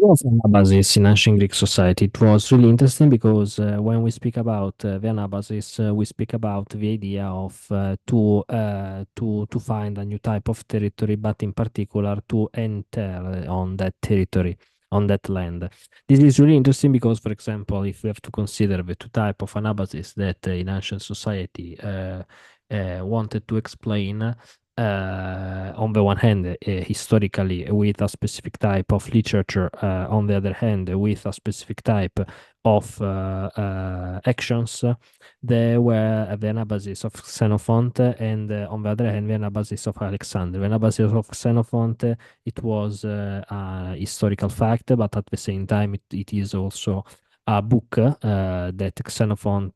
Yes, Anabasis in ancient Greek society. It was really interesting because when we speak about the Anabasis, we speak about the idea of to find a new type of territory, but in particular to enter on that territory, on that land. This is really interesting because, for example, if we have to consider the two type of Anabasis that in ancient society wanted to explain on the one hand, historically with a specific type of literature, on the other hand, with a specific type of actions, there were the Anabasis of Xenophon, and on the other hand, the Anabasis of Alexander. The Anabasis of Xenophon, it was a historical fact, but at the same time, it is also a book that Xenophon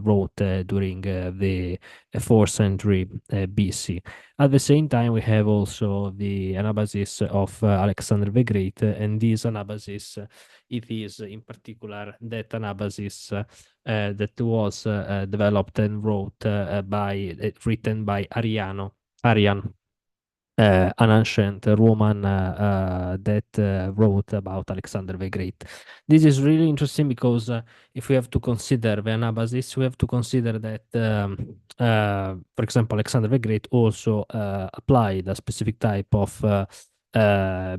wrote during the 4th century BC. At the same time, we have also the Anabasis of Alexander the Great, and this Anabasis, it is in particular that Anabasis that was developed and written by Arian, an ancient Roman that wrote about Alexander the Great. This is really interesting because if we have to consider the Anabasis, we have to consider that, for example, Alexander the Great also applied a specific type of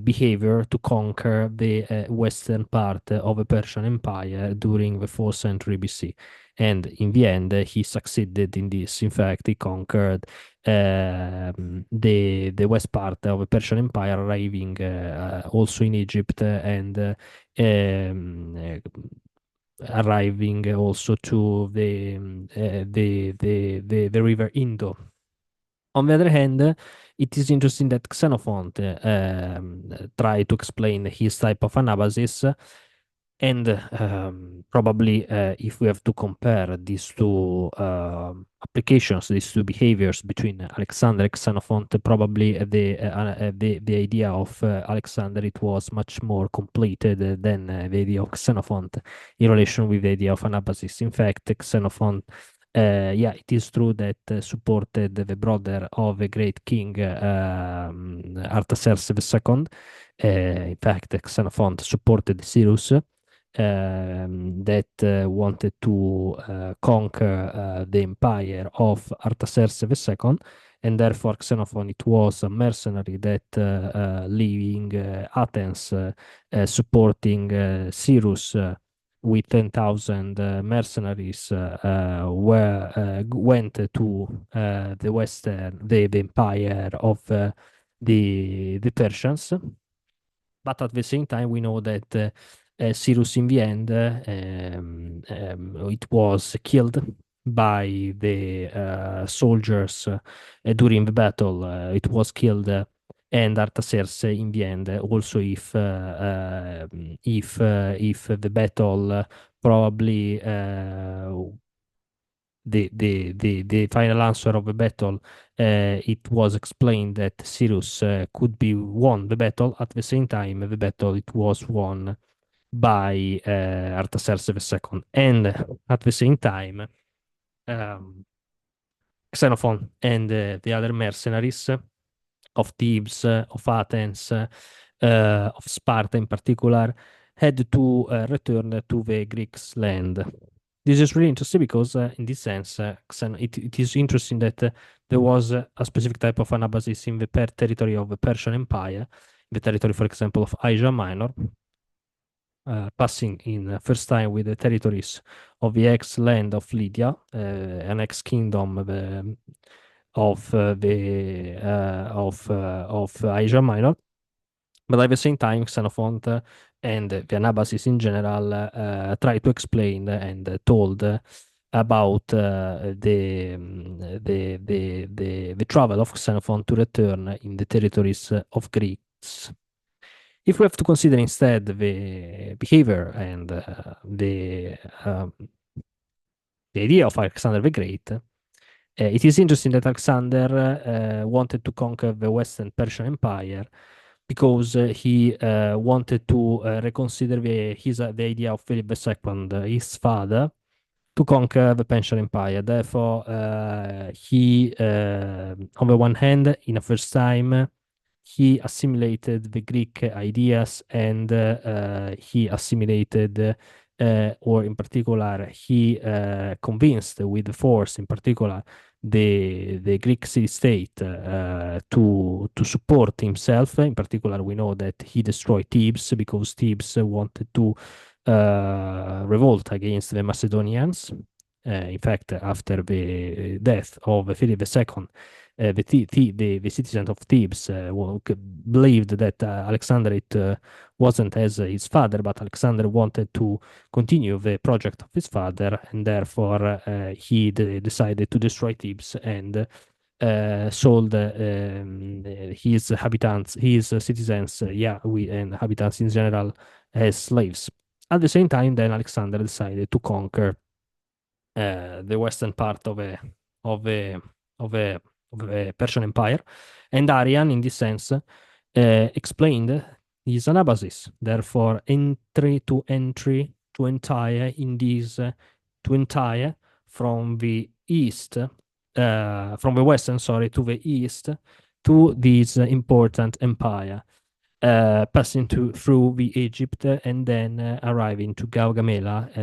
behavior to conquer the western part of the Persian Empire during the 4th century BC. And in the end, he succeeded in this. In fact, he conquered the west part of the Persian Empire, arriving also in Egypt and arriving also to the river Indo. On the other hand, it is interesting that Xenophon tried to explain his type of Anabasis, and probably if we have to compare these two applications, these two behaviors between Alexander and Xenophon, probably the idea of Alexander, it was much more completed than the idea of Xenophon in relation with the idea of Anabasis. In fact, Xenophon, yeah, it is true that supported the brother of a great king, Artaxerxes II. In fact, Xenophon supported Cyrus, that wanted to conquer the empire of Artaxerxes II, and therefore Xenophon, it was a mercenary that leaving Athens, supporting Cyrus with 10,000 mercenaries, went to the western, the empire of the Persians. But at the same time, we know that Cyrus, in the end, it was killed by the soldiers during the battle. It was killed, and Artaxerxes, in the end, also if the battle probably the final answer of the battle, it was explained that Cyrus could be won the battle. At the same time, the battle it was won by Artaxerxes II, and at the same time, um, Xenophon and the other mercenaries of Thebes, of Athens, of Sparta in particular, had to return to the Greeks' land. This is really interesting because, in this sense, it is interesting that there was a specific type of Anabasis in the territory of the Persian Empire, the territory, for example, of Asia Minor, passing in first time with the territories of the ex-land of Lydia, an ex-kingdom of Asia Minor. But at the same time, Xenophon and the Anabasis in general try to explain and told about the travel of Xenophon to return in the territories of Greeks. If we have to consider instead the behavior and um, the idea of Alexander the Great, it is interesting that Alexander wanted to conquer the Western Persian Empire because he wanted to reconsider the idea of Philip II, his father, to conquer the Persian Empire. Therefore, he, on the one hand, in the first time, he assimilated the Greek ideas and he assimilated, or in particular, he convinced with force, in particular, the Greek city-state to support himself. In particular, we know that he destroyed Thebes because Thebes wanted to revolt against the Macedonians. In fact, after the death of Philip II, the citizens of Thebes believed that Alexander wasn't as his father, but Alexander wanted to continue the project of his father, and therefore he decided to destroy Thebes and sold his habitants, his citizens, and habitants in general as slaves. At the same time, then Alexander decided to conquer the western part of a of a of a Persian Empire, and Arian, in this sense, explained his Anabasis. Therefore, entry to entire in this to entire from the east, from the western, sorry, to the east to this important empire, passing through the Egypt and then arriving to Gaugamela.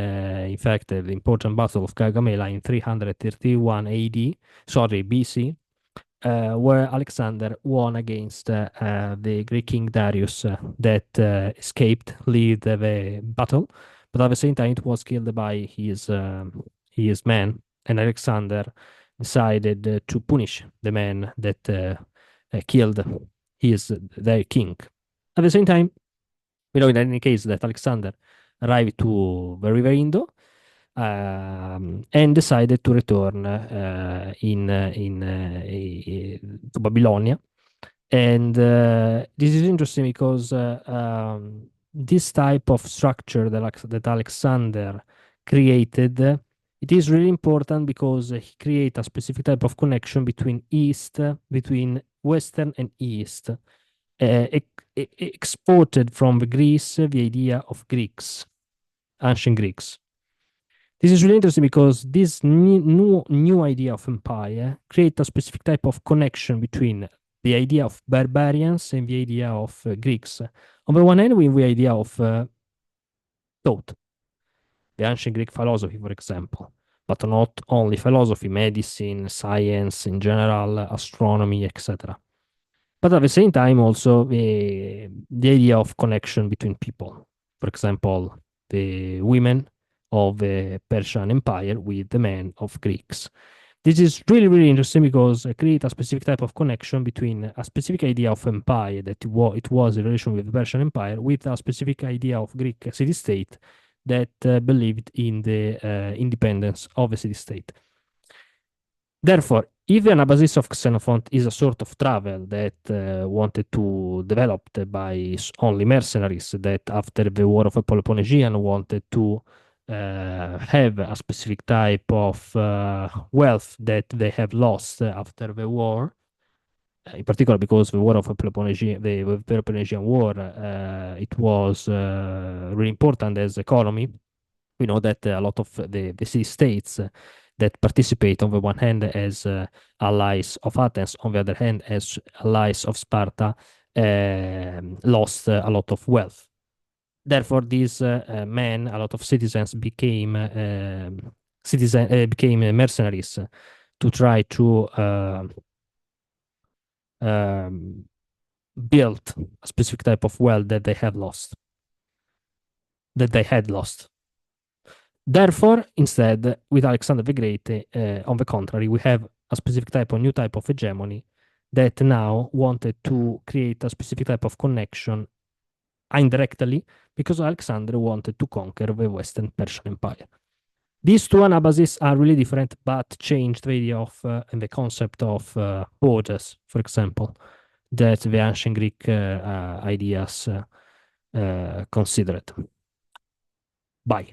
In fact, the important battle of Gaugamela in 331 AD, sorry, BC, where Alexander won against the Greek king Darius that escaped, lead the battle, but at the same time it was killed by his men, and Alexander decided to punish the man that killed their king. At the same time, we know in any case that Alexander arrived to the River Indo and decided to return to Babylonia. And this is interesting because this type of structure that Alexander created, it is really important because he created a specific type of connection between Western and East, exported from the Greece the idea of Greeks, ancient Greeks. This is really interesting because this new idea of empire create a specific type of connection between the idea of barbarians and the idea of Greeks. On the one hand, we have the idea of thought, the ancient Greek philosophy, for example, but not only philosophy, medicine, science in general, astronomy, etc. But at the same time, also the idea of connection between people. For example, the women of the Persian Empire with the men of Greeks. This is really, really interesting because it creates a specific type of connection between a specific idea of empire that it was in relation with the Persian Empire with a specific idea of Greek city-state that believed in the independence of the city-state. Therefore, if the Anabasis of Xenophon is a sort of travel that wanted to develop by only mercenaries that after the War of the Peloponnesian wanted to have a specific type of wealth that they have lost after the war, in particular because the War of the Peloponnesian War, it was really important as economy. We know that a lot of the city states that participate on the one hand as allies of Athens, on the other hand as allies of Sparta, lost a lot of wealth. Therefore, these men, a lot of citizens became mercenaries to try to build a specific type of wealth that they had lost. Therefore, instead, with Alexander the Great, on the contrary, we have a specific new type of hegemony that now wanted to create a specific type of connection indirectly because Alexander wanted to conquer the Western Persian Empire. These two Anabases are really different, but change the idea of and the concept of borders, for example, that the ancient Greek ideas considered. Bye.